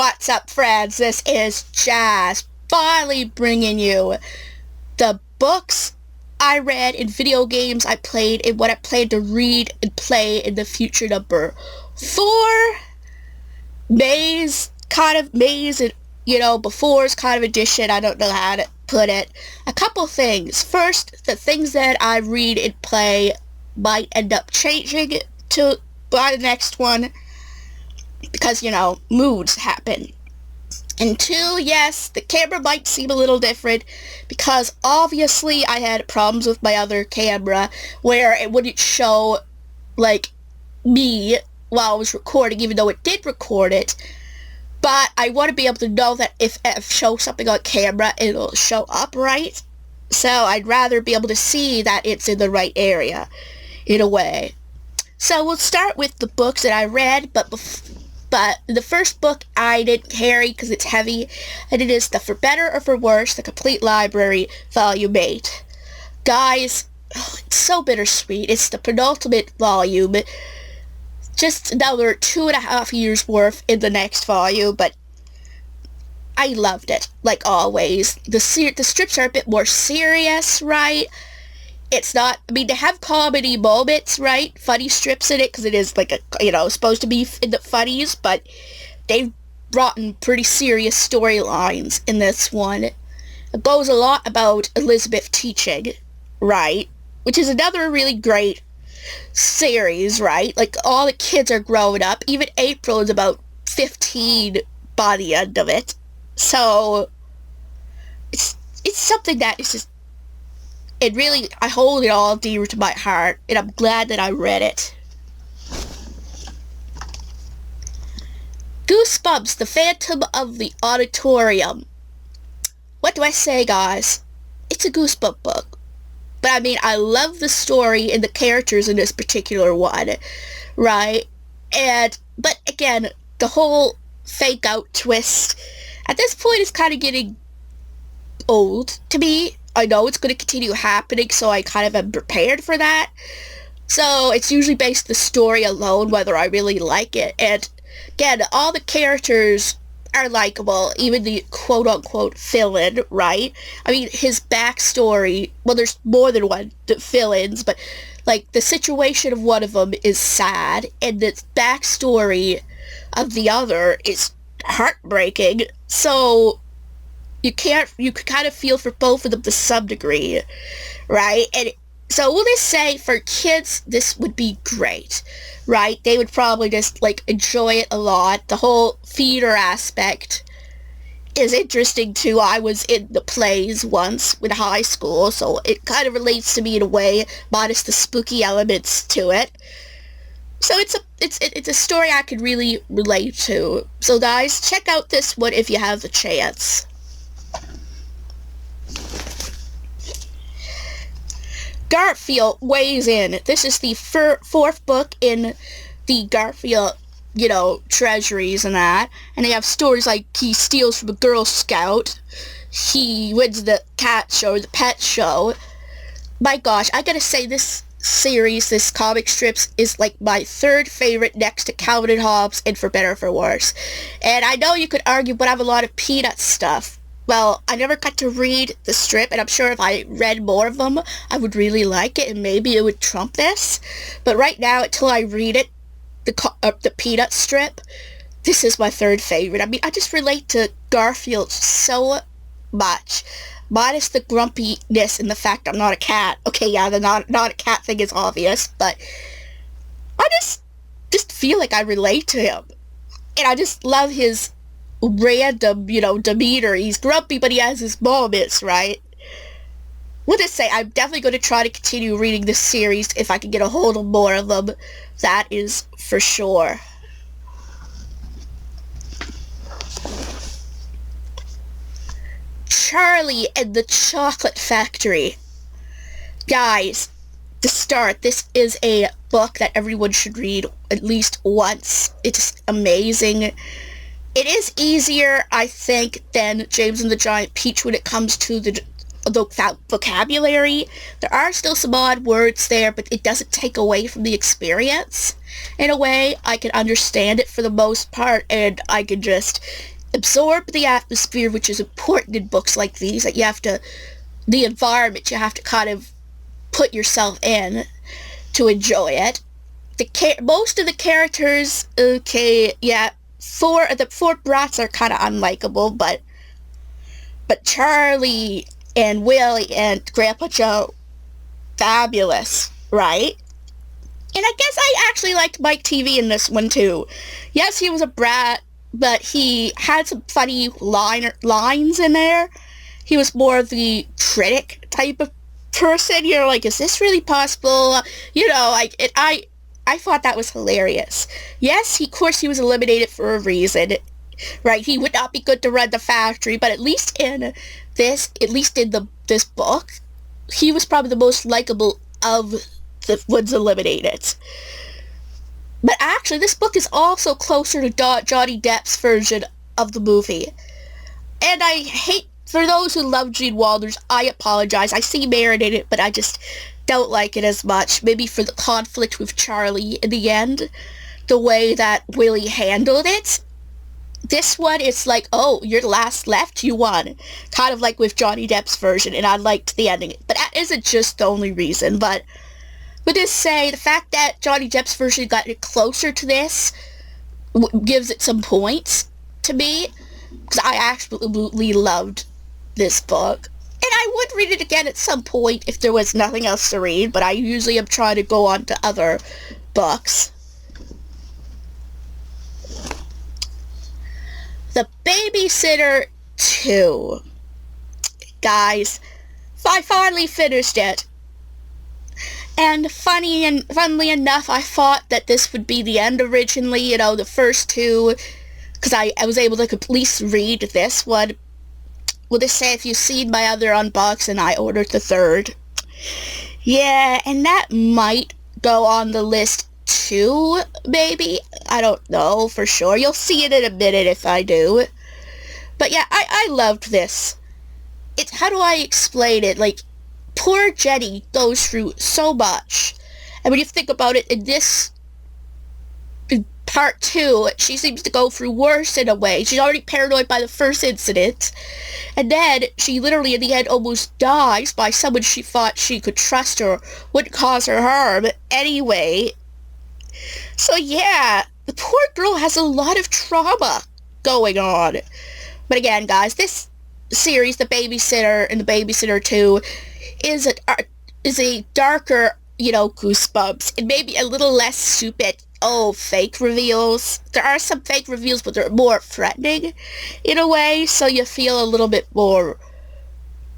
What's up, friends? This is Jazz, finally bringing you the books I read and video games I played and what I plan to read and play in the future. Number 4, Maze, and, before's kind of edition. I don't know how to put it. A couple things. First, the things that I read and play might end up changing by the next one. Because, moods happen. And 2, yes, the camera might seem a little different because obviously I had problems with my other camera where it wouldn't show, me while I was recording, even though it did record it. But I want to be able to know that if I show something on camera, it'll show up right. So I'd rather be able to see that it's in the right area, in a way. So we'll start with the books that I read, but the first book I didn't carry because it's heavy, and it is the For Better or For Worse, The Complete Library, Volume 8. Guys, it's so bittersweet. It's the penultimate volume. Just another 2.5 years worth in the next volume, but I loved it, like always. The strips are a bit more serious, right? It's not, they have comedy moments, right? Funny strips in it, because it is supposed to be in the funnies, but they've brought in pretty serious storylines in this one. It goes a lot about Elizabeth teaching, right? Which is another really great series, right? All the kids are growing up. Even April is about 15 by the end of it. So, it's something that is just, I hold it all dear to my heart, and I'm glad that I read it. Goosebumps, The Phantom of the Auditorium. What do I say, guys? It's a Goosebump book. But I love the story and the characters in this particular one, right? But again, the whole fake out twist, at this point, is kind of getting old to me. I know it's going to continue happening, so I kind of am prepared for that. So it's usually based on the story alone, whether I really like it. And again, all the characters are likable, even the quote-unquote villain, right? His backstory, well, there's more than one villains, but, the situation of one of them is sad, and the backstory of the other is heartbreaking. So you could kind of feel for both of them to some degree, right? And so we'll just say for kids, this would be great, right? They would probably just, enjoy it a lot. The whole theater aspect is interesting, too. I was in the plays once in high school, so it kind of relates to me in a way, minus the spooky elements to it. So it's a story I could really relate to. So guys, check out this one if you have the chance. Garfield weighs in. This is the 4th book in the Garfield, treasuries and that. And they have stories like he steals from a Girl Scout. He wins the cat show, the pet show. My gosh, I gotta say this series, this comic strips, is my 3rd favorite next to Calvin and Hobbes and For Better or For Worse. And I know you could argue, but I have a lot of Peanut stuff. Well, I never got to read the strip, and I'm sure if I read more of them, I would really like it, and maybe it would trump this. But right now, until I read it, the Peanut strip, this is my 3rd favorite. I just relate to Garfield so much, minus the grumpiness and the fact I'm not a cat. Okay, yeah, the not a cat thing is obvious, but I just feel like I relate to him. And I just love his random, demeanor. He's grumpy, but he has his moments, right? We'll just say I'm definitely going to try to continue reading this series if I can get a hold of more of them. That is for sure. Charlie and the Chocolate Factory. Guys, to start, this is a book that everyone should read at least once. It's amazing. It is easier, I think, than James and the Giant Peach when it comes to the vocabulary. There are still some odd words there, but it doesn't take away from the experience. In a way, I can understand it for the most part, and I can just absorb the atmosphere, which is important in books like these, that you have to, the environment, you have to kind of put yourself in to enjoy it. Most of the characters, okay, yeah, the four brats are kind of unlikable, but Charlie and Willie and Grandpa Joe, fabulous, right? And I guess I actually liked Mike TV in this one too. Yes, he was a brat, but he had some funny lines in there. He was more of the critic type of person. You're like, is this really possible? You know, I thought that was hilarious. Yes, of course he was eliminated for a reason, right? He would not be good to run the factory, but at least in this book, he was probably the most likable of the ones eliminated. But actually, this book is also closer to Johnny Depp's version of the movie. And I hate, for those who love Gene Wilder's, I apologize. I see merit in it, but I just don't like it as much. Maybe for the conflict with Charlie in the end, the way that Willie handled it. This one, it's like, oh, you're the last left, you won. Kind of like with Johnny Depp's version, and I liked the ending. But that isn't just the only reason, but just say, the fact that Johnny Depp's version got it closer to this gives it some points to me, because I absolutely loved this book. And I would read it again at some point if there was nothing else to read, but I usually am trying to go on to other books. The Babysitter 2. Guys, I finally finished it. And funnily enough, I thought that this would be the end originally, you know, the first two, because I was able to at least read this one. We'll just say, if you've seen my other unboxing, I ordered the third. Yeah, and that might go on the list too, maybe. I don't know for sure. You'll see it in a minute if I do. But yeah, I loved this. How do I explain it? Like, poor Jenny goes through so much. And when you think about it, in this part 2, she seems to go through worse in a way. She's already paranoid by the first incident. And then she literally, in the end, almost dies by someone she thought she could trust or wouldn't cause her harm anyway. So yeah, the poor girl has a lot of trauma going on. But again, guys, this series, The Babysitter and The Babysitter 2, is a darker, you know, Goosebumps, and maybe a little less stupid, fake reveals. There are some fake reveals, but they're more threatening in a way, so you feel a little bit more,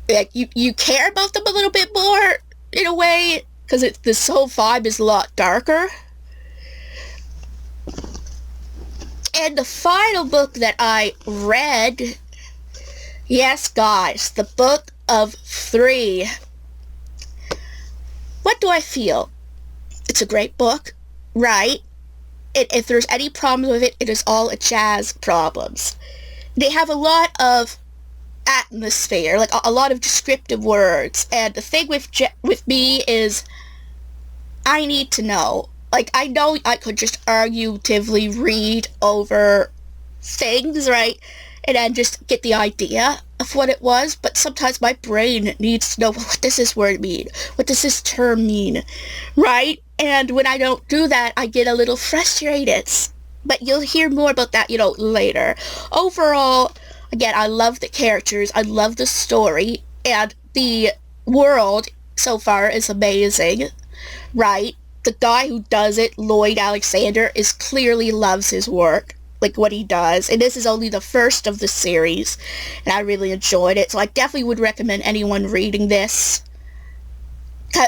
like, you care about them a little bit more in a way, because this whole vibe is a lot darker. And the final book that I read, yes, guys, the Book of 3. What do I feel? It's a great book, right? If there's any problems with it, it is all Jazz problems. They have a lot of atmosphere, like a lot of descriptive words, and the thing with me is, I need to know. Like, I know I could just argumentatively read over things, right? And then just get the idea of what it was, but sometimes my brain needs to know, what does this word mean? What does this term mean? Right? And when I don't do that, I get a little frustrated. But you'll hear more about that, you know, later. Overall, again, I love the characters, I love the story, and the world so far is amazing, right? The guy who does it, Lloyd Alexander, clearly loves his work, like what he does. And this is only the first of the series, and I really enjoyed it. So I definitely would recommend anyone reading this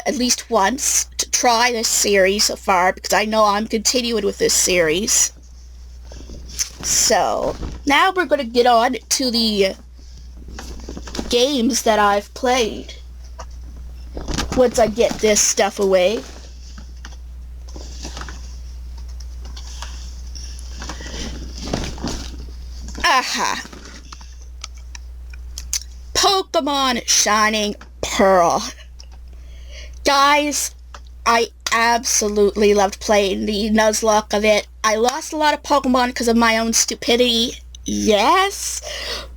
at least once to try this series so far, because I know I'm continuing with this series. So now we're going to get on to the games that I've played once I get this stuff away. Aha! Pokemon Shining Pearl. Guys, I absolutely loved playing the Nuzlocke of it. I lost a lot of Pokemon because of my own stupidity, Yes,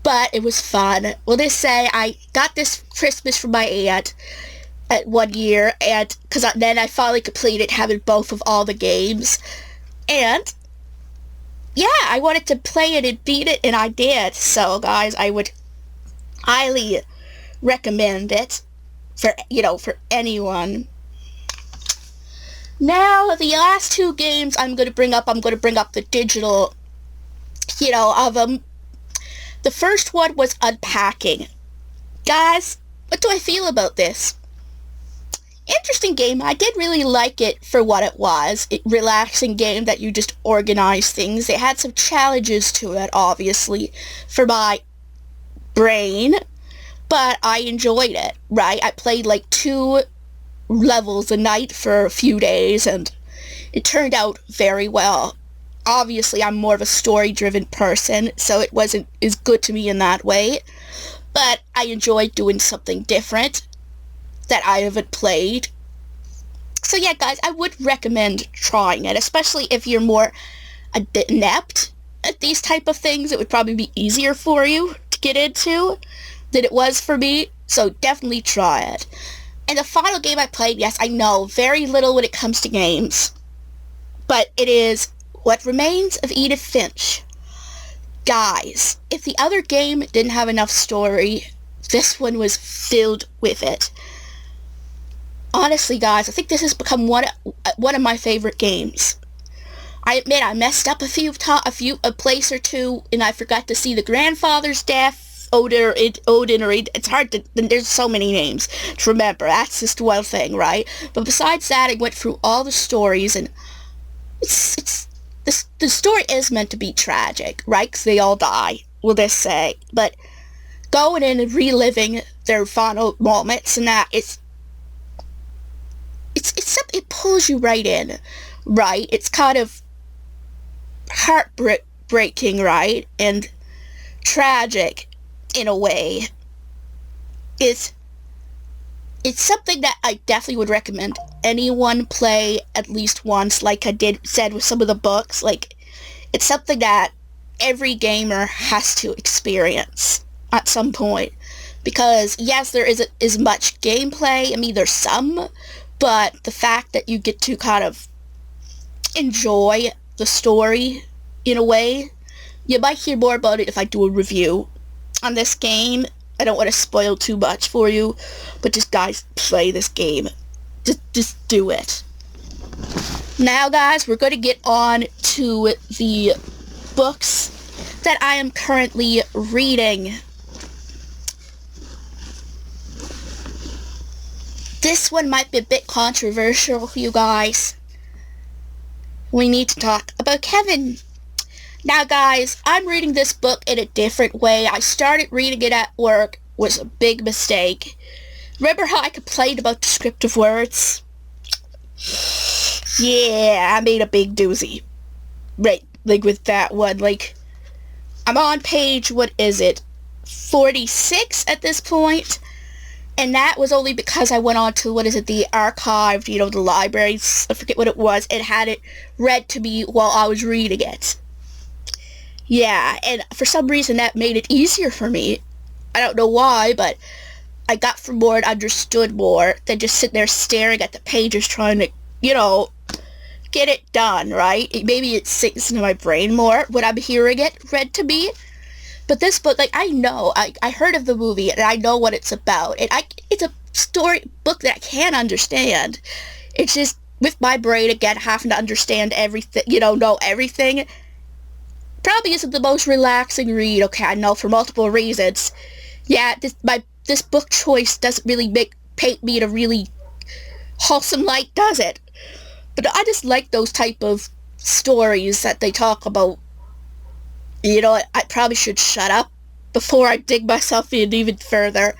but it was fun. Well, they say I got this Christmas from my aunt at 1 year, and because then I finally completed having both of all the games, and yeah, I wanted to play it and beat it, and I did. So, guys, I would highly recommend it for anyone. Now, the last two games I'm going to bring up, the digital, of them. The first one was Unpacking. Guys, what do I feel about this? Interesting game. I did really like it for what it was. A relaxing game that you just organize things. It had some challenges to it, obviously, for my brain, but I enjoyed it, right? I played like 2 levels a night for a few days, and it turned out very well. Obviously, I'm more of a story-driven person, so it wasn't as good to me in that way, but I enjoyed doing something different that I haven't played. So yeah, guys, I would recommend trying it, especially if you're more adept at these type of things. It would probably be easier for you to get into than it was for me, so definitely try it. And the final game I played, yes, I know, very little when it comes to games, but it is What Remains of Edith Finch. Guys, if the other game didn't have enough story, this one was filled with it. Honestly, guys, I think this has become one of my favorite games. I admit I messed up a place or two, and I forgot to see the grandfather's death. It's hard to, there's so many names to remember. That's just one thing, right? But besides that, I went through all the stories, and the story is meant to be tragic, right? Because they all die, we'll just say. But going in and reliving their final moments and that, it's something, it pulls you right in, right? It's kind of heartbreaking, right? And tragic in a way. It's something that I definitely would recommend anyone play at least once, like I said with some of the books. Like, it's something that every gamer has to experience at some point. Because, yes, there isn't as much gameplay. I mean, there's some, but the fact that you get to kind of enjoy the story in a way, you might hear more about it if I do a review on this game. I don't want to spoil too much for you, but just, guys, play this game. Just do it. Now, guys, we're going to get on to the books that I am currently reading. This one might be a bit controversial for you guys. We need to talk about Kevin. Now, guys, I'm reading this book in a different way. I started reading it at work. Was a big mistake. Remember how I complained about descriptive words? Yeah, I made a big doozy. Right, like with that one. Like, I'm on page, 46 at this point? And that was only because I went on to, the archive, the libraries, I forget what it was, and had it read to me while I was reading it. Yeah, and for some reason that made it easier for me. I don't know why, but I got from more and understood more than just sitting there staring at the pages trying to, get it done, right? Maybe it sinks into my brain more when I'm hearing it read to me. But this book, I know, I heard of the movie, and I know what it's about. And it's a story book that I can understand. It's just, with my brain, again, having to understand everything, know everything, probably isn't the most relaxing read. Okay, I know, for multiple reasons. Yeah, this book choice doesn't really paint me in a really wholesome light, does it? But I just like those type of stories that they talk about. I probably should shut up before I dig myself in even further.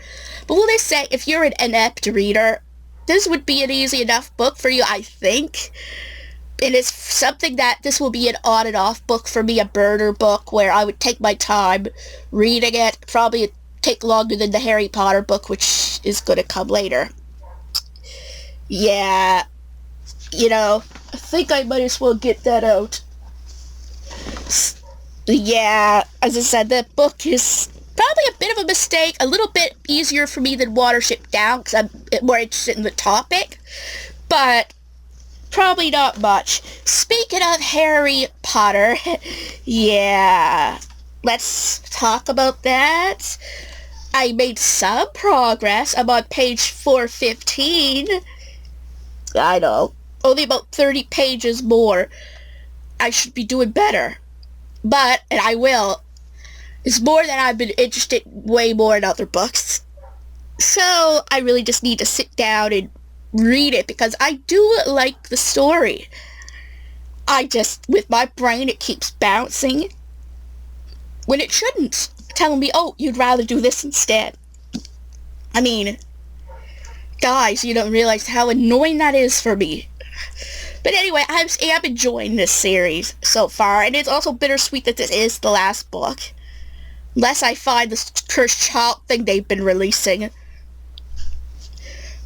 But will they say, if you're an inept reader, this would be an easy enough book for you, I think. And it's something that this will be an on and off book for me, a burner book, where I would take my time reading it. Probably take longer than the Harry Potter book, which is going to come later. Yeah, I think I might as well get that out. Yeah, as I said, the book is probably a bit of a mistake, a little bit easier for me than Watership Down, because I'm more interested in the topic, but probably not much. Speaking of Harry Potter, yeah, let's talk about that. I made some progress. I'm on page 415. I know, only about 30 pages more. I should be doing better. But, and I will, it's more that I've been interested way more in other books. So I really just need to sit down and read it because I do like the story. I just, with my brain, it keeps bouncing when it shouldn't. Telling me, oh, you'd rather do this instead. I mean, guys, you don't realize how annoying that is for me. But anyway, I am enjoying this series so far, and it's also bittersweet that this is the last book. Unless I find this Cursed Child thing they've been releasing.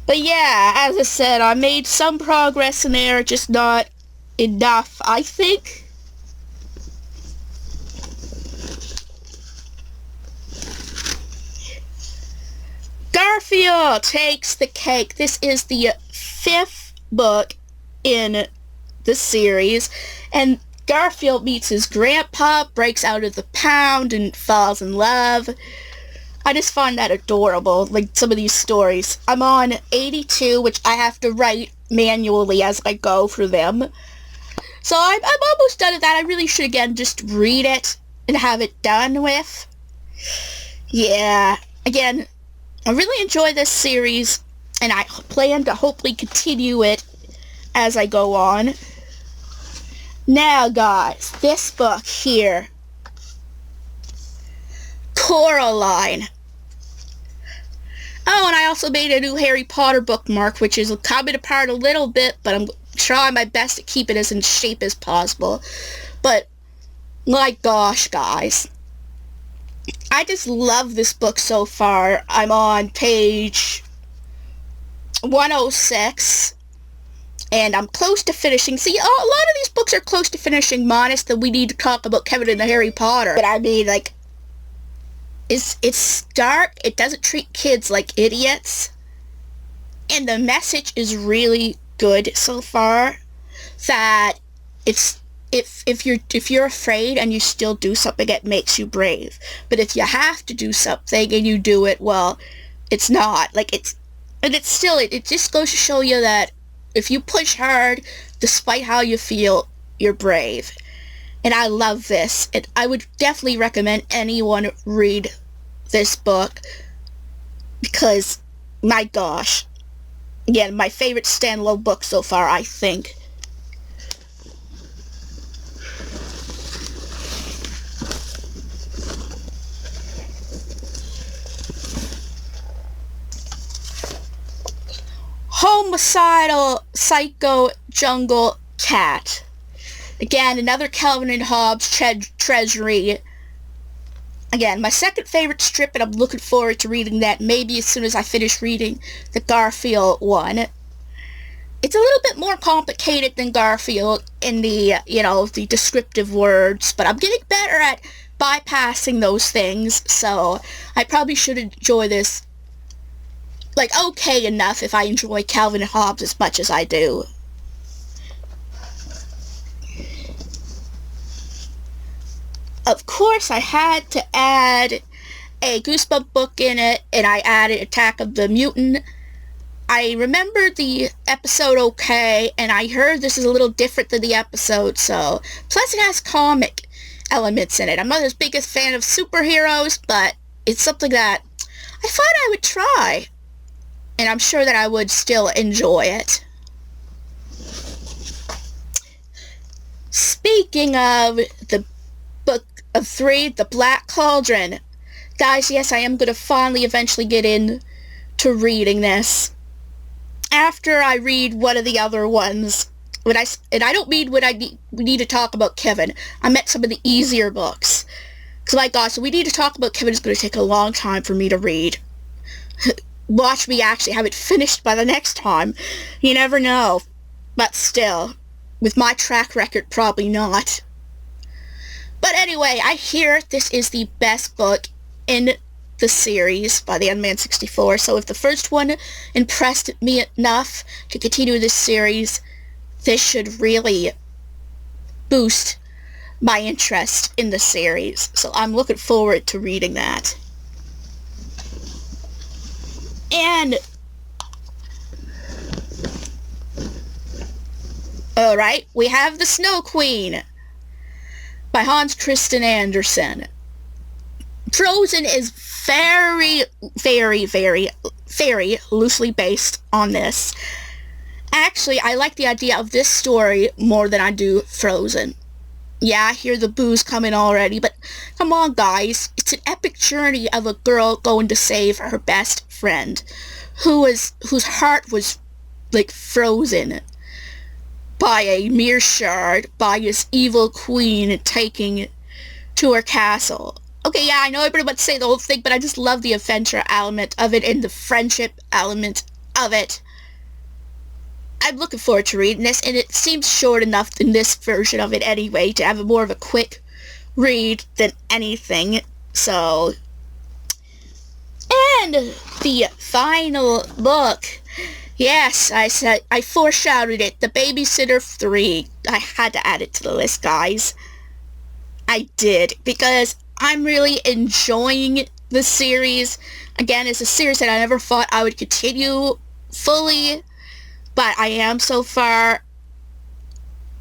But yeah, as I said, I made some progress in there, just not enough, I think. Garfield takes the cake. This is the 5th book in the series, and Garfield meets his grandpa, breaks out of the pound, and falls in love. I just find that adorable, like some of these stories. I'm on 82, which I have to write manually as I go through them. So I'm almost done with that. I really should, again, just read it and have it done with. Yeah, again, I really enjoy this series, and I plan to hopefully continue it as I go on. Now, guys, this book here, Coraline. Oh, and I also made a new Harry Potter bookmark, which is coming apart a little bit, but I'm trying my best to keep it as in shape as possible. But, my gosh, guys, I just love this book so far. I'm on page 106. And I'm close to finishing. See, a lot of these books are close to finishing, minus that we need to talk about Kevin and the Harry Potter. But I mean, like, it's dark. It doesn't treat kids like idiots. And the message is really good so far. That it's if you're afraid and you still do something, it makes you brave. But if you have to do something and you do it, well, it's not. Like, it just goes to show you that if you push hard, despite how you feel, you're brave. And I love this. And I would definitely recommend anyone read this book. Because, my gosh. Again, my favorite standalone book so far, I think. Homicidal Psycho Jungle Cat. Again, another Calvin and Hobbes treasury. Again, my second favorite strip, and I'm looking forward to reading that maybe as soon as I finish reading the Garfield one. It's a little bit more complicated than Garfield in the, the descriptive words, but I'm getting better at bypassing those things, so I probably should enjoy this like okay enough if I enjoy Calvin and Hobbes as much as I do. Of course, I had to add a Goosebump book in it, and I added Attack of the Mutant. I remembered the episode okay, and I heard this is a little different than the episode, so... Plus it has comic elements in it. I'm not as big a fan of superheroes, but it's something that I thought I would try. And I'm sure that I would still enjoy it. Speaking of the book of 3, The Black Cauldron. Guys, yes, I am going to finally eventually get in to reading this. After I read one of the other ones. And I don't mean when we need to talk about Kevin. I meant some of the easier books. Because my gosh, so we need to talk about Kevin is going to take a long time for me to read. Watch me actually have it finished by the next time. You never know. But still, with my track record, probably not. But anyway, I hear this is the best book in the series by the Unman 64, so if the first one impressed me enough to continue this series, this should really boost my interest in the series. So I'm looking forward to reading that. And alright, we have The Snow Queen by Hans Christian Andersen. Frozen is very, very, very, very loosely based on this. Actually, I like the idea of this story more than I do Frozen. Yeah, I hear the boos coming already, but come on, guys. It's an epic journey of a girl going to save her best friend, whose heart was, like, frozen by a mere shard, by this evil queen taking to her castle. Okay, yeah, I know everybody wants to say the whole thing, but I just love the adventure element of it and the friendship element of it. I'm looking forward to reading this, and it seems short enough in this version of it anyway to have more of a quick read than anything. So, and the final book. Yes, I foreshadowed it. The Babysitter 3. I had to add it to the list, guys. I did, because I'm really enjoying the series. Again, it's a series that I never thought I would continue fully, but I am so far.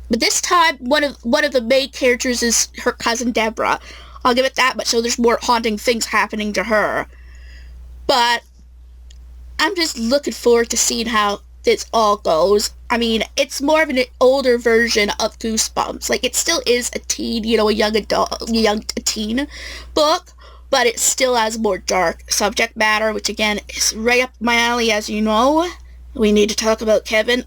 But this time, one of the main characters is her cousin Deborah. I'll give it that much, so there's more haunting things happening to her. But I'm just looking forward to seeing how this all goes. I mean, it's more of an older version of Goosebumps. Like, it still is a teen, a young teen book, but it still has more dark subject matter, which again is right up my alley, as you know. We need to talk about Kevin.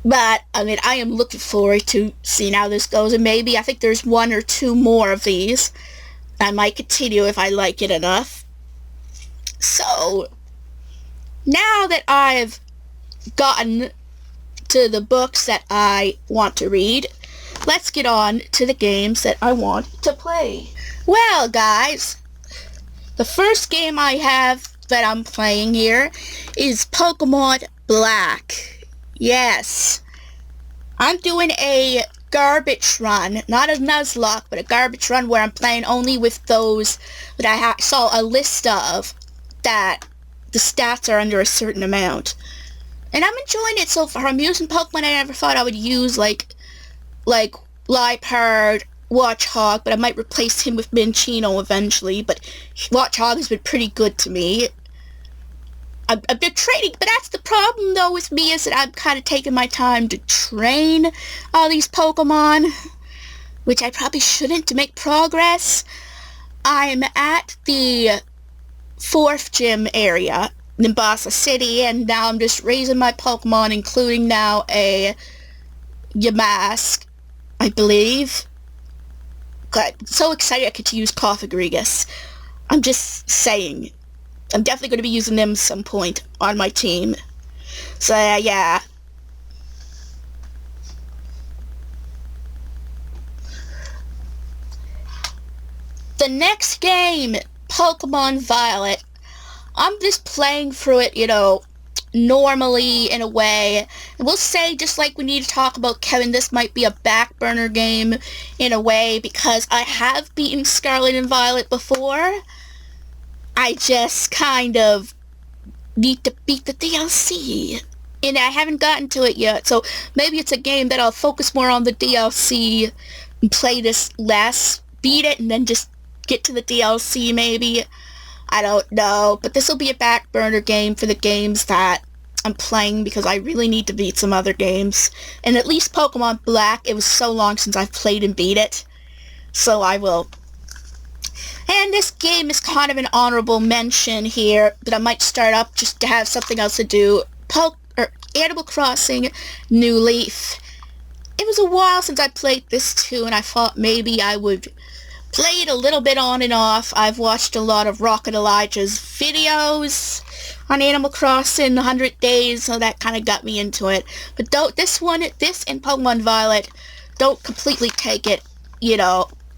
But, I mean, I am looking forward to seeing how this goes, and maybe I think there's one or two more of these. I might continue if I like it enough. So, now that I've gotten to the books that I want to read, let's get on to the games that I want to play. Well, guys, the first game I have that I'm playing here is Pokemon Black. Yes, I'm doing a garbage run, not a Nuzlocke, but a garbage run where I'm playing only with those that I saw a list of that the stats are under a certain amount. And I'm enjoying it so far. I'm using Pokemon I never thought I would use, like Liepard, Watchog, but I might replace him with Minccino eventually, but Watchog has been pretty good to me. I've been training, but that's the problem though with me, is that I'm kind of taking my time to train all these Pokemon, which I probably shouldn't to make progress. I'm at the 4th gym area in Nimbasa City, and now I'm just raising my Pokemon, including now a Yamask, I believe. God, I'm so excited I get to use Cofagrigus. I'm just saying. I'm definitely going to be using them at some point on my team. So, yeah. The next game, Pokemon Violet. I'm just playing through it, normally in a way. And we'll say, just like we need to talk about Kevin, this might be a back burner game in a way, because I have beaten Scarlet and Violet before. I just kind of need to beat the DLC, and I haven't gotten to it yet, so maybe it's a game that I'll focus more on the DLC and play this less, beat it, and then just get to the DLC maybe. I don't know, but this will be a back burner game for the games that I'm playing, because I really need to beat some other games. And at least Pokemon Black, it was so long since I've played and beat it, so I will. And this game is kind of an honorable mention here, but I might start up just to have something else to do. Animal Crossing New Leaf. It was a while since I played this too, and I thought maybe I would play it a little bit on and off. I've watched a lot of Rocket Elijah's videos on Animal Crossing 100 Days, so that kind of got me into it. But this and Pokemon Violet don't completely take it,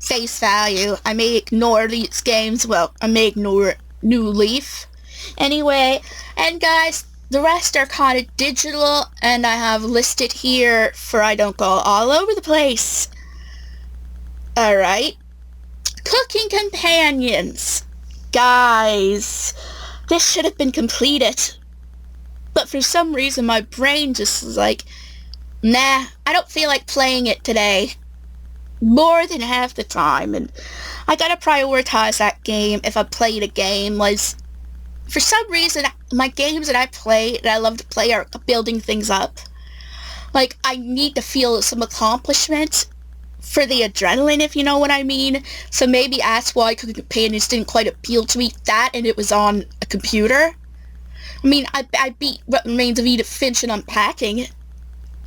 face value. I may ignore these games. Well, I may ignore New Leaf. Anyway, and guys, the rest are kind of digital, and I have listed here for I don't go all over the place. Alright. Cooking companions. Guys, this should have been completed. But for some reason, my brain just was like, nah, I don't feel like playing it today. More than half the time. And I gotta prioritize that game if I played a game. For some reason, my games that I play, that I love to play, are building things up. Like, I need to feel some accomplishment for the adrenaline, if you know what I mean. So maybe that's why Cooking Companions didn't quite appeal to me. That, and it was on a computer. I mean, I beat What Remains of Edith Finch and Unpacking,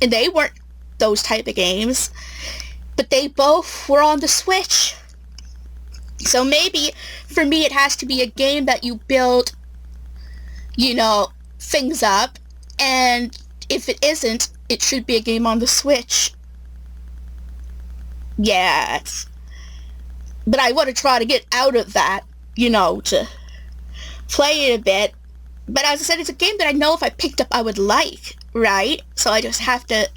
and they weren't those type of games. But they both were on the Switch. So maybe, for me, it has to be a game that you build, things up. And if it isn't, it should be a game on the Switch. Yes. But I want to try to get out of that, to play it a bit. But as I said, it's a game that I know if I picked up I would like, right? So I just have to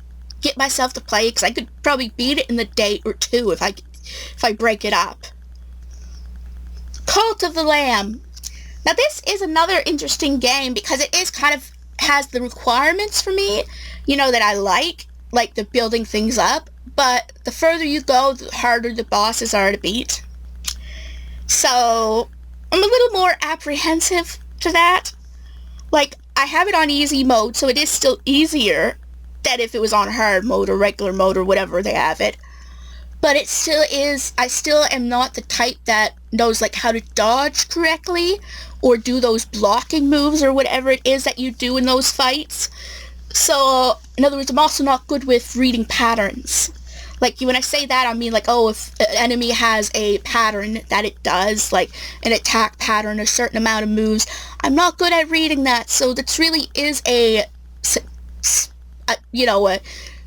get myself to play it, because I could probably beat it in a day or two if I break it up. Cult of the Lamb. Now this is another interesting game, because it is kind of has the requirements for me, that I like the building things up. But the further you go, the harder the bosses are to beat. So I'm a little more apprehensive to that. I have it on easy mode, so it is still easier than if it was on hard mode or regular mode or whatever they have it. But it still is, I still am not the type that knows how to dodge correctly or do those blocking moves or whatever it is that you do in those fights. So, in other words, I'm also not good with reading patterns. When I say that, I mean, if an enemy has a pattern that it does, an attack pattern, a certain amount of moves, I'm not good at reading that, so this really is a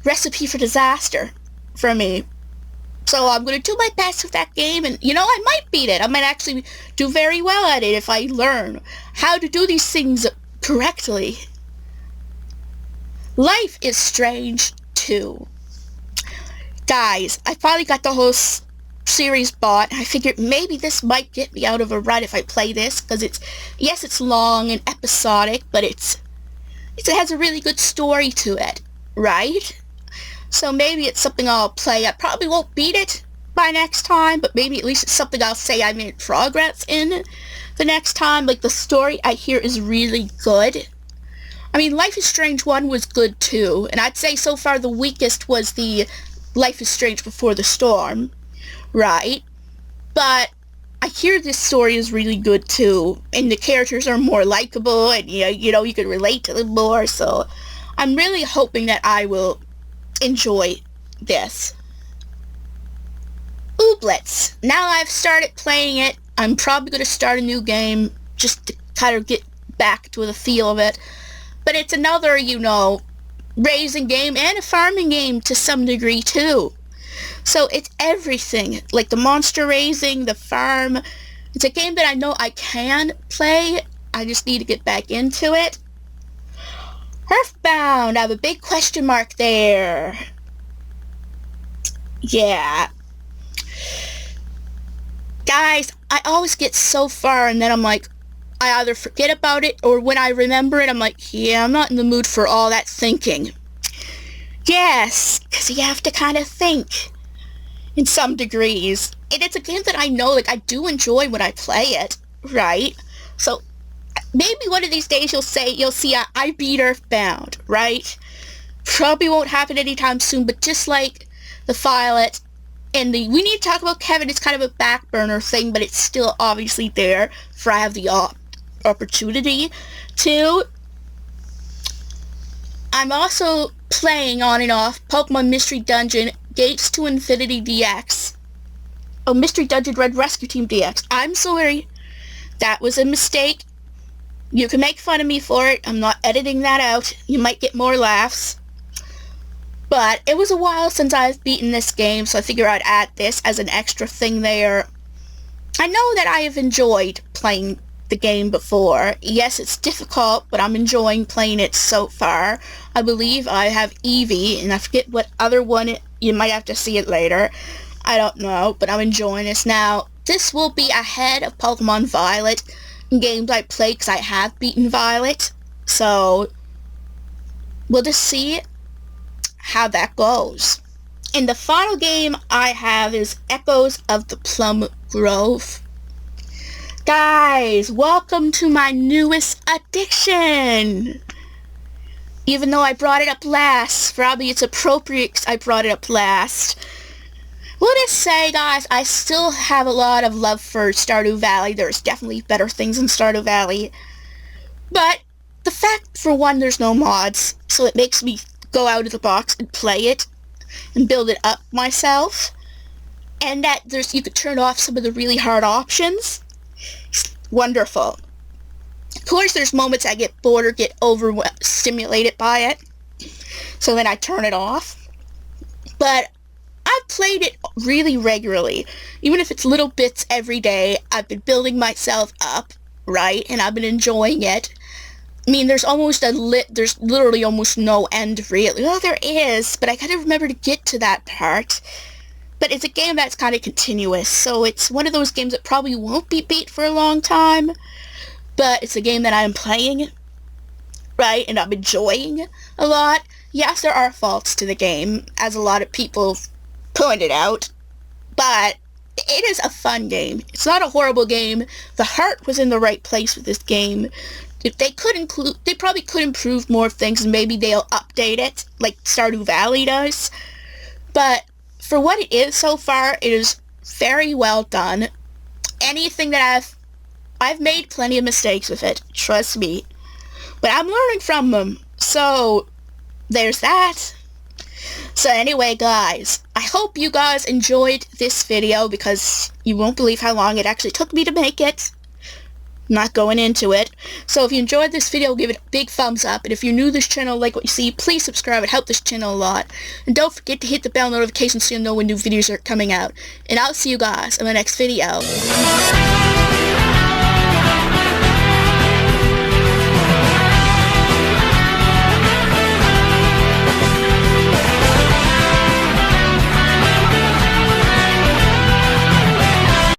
recipe for disaster for me. So I'm going to do my best with that game, and, I might beat it. I might actually do very well at it if I learn how to do these things correctly. Life is Strange 2. Guys, I finally got the whole series bought. I figured maybe this might get me out of a rut if I play this, because it's long and episodic, but it has a really good story to it, right? So maybe it's something I'll play. I probably won't beat it by next time, but maybe at least it's something I'll say I made progress in the next time. The story I hear is really good. I mean, Life is Strange 1 was good too, and I'd say so far the weakest was the Life is Strange Before the Storm, right? But I hear this story is really good too, and the characters are more likable, and you can relate to them more, so I'm really hoping that I will enjoy this. Ooblets. Now I've started playing it. I'm probably going to start a new game just to kind of get back to the feel of it. But it's another, raising game and a farming game to some degree too. So it's everything, the monster raising, the farm. It's a game that I know I can play. I just need to get back into it. Earthbound, I have a big question mark there. Yeah. Guys, I always get so far and then I'm like, I either forget about it, or when I remember it, I'm like, yeah, I'm not in the mood for all that thinking. Yes, because you have to kind of think in some degrees. And it's a game that I know, I do enjoy when I play it, right? So maybe one of these days you'll see I beat Earthbound, right? Probably won't happen anytime soon, but just like the Violet and we need to talk about Kevin, it's kind of a back burner thing, but it's still obviously there for I have the opportunity to. I'm also playing on and off Pokemon Mystery Dungeon Gates to Infinity DX. Oh, Mystery Dungeon Red Rescue Team DX. I'm sorry. That was a mistake. You can make fun of me for it. I'm not editing that out. You might get more laughs. But it was a while since I've beaten this game, so I figure I'd add this as an extra thing there. I know that I have enjoyed playing the game before. Yes, it's difficult, but I'm enjoying playing it so far. I believe I have Eevee, and I forget what other one you might have to see it later. I don't know, but I'm enjoying this now. This will be ahead of Pokemon Violet in games I play, because I have beaten Violet. So, we'll just see how that goes. And the final game I have is Echoes of the Plum Grove. Guys, welcome to my newest addiction! Even though I brought it up last, probably it's appropriate because I brought it up last. We'll just say, guys, I still have a lot of love for Stardew Valley. There's definitely better things in Stardew Valley. But the fact, for one, there's no mods, so it makes me go out of the box and play it and build it up myself. And that you could turn off some of the really hard options. It's wonderful. Of course, there's moments I get bored or get overstimulated by it, so then I turn it off. But I've played it really regularly. Even if it's little bits every day, I've been building myself up, right? And I've been enjoying it. I mean, there's literally almost no end, really. Well, there is, but I gotta remember to get to that part. But it's a game that's kind of continuous, so it's one of those games that probably won't be beat for a long time. But it's a game that I'm playing, right, and I'm enjoying a lot. Yes, there are faults to the game, as a lot of people pointed out, but it is a fun game. It's not a horrible game. The heart was in the right place with this game. If they probably could improve more things, and maybe they'll update it, like Stardew Valley does. But for what it is so far, it is very well done. Anything that I've made plenty of mistakes with it, trust me. But I'm learning from them, so there's that. So anyway, guys, I hope you guys enjoyed this video, because you won't believe how long it actually took me to make it. I'm not going into it. So if you enjoyed this video, give it a big thumbs up. And if you're new to this channel, like what you see, please subscribe. It helps this channel a lot. And don't forget to hit the bell notification so you'll know when new videos are coming out. And I'll see you guys in my next video.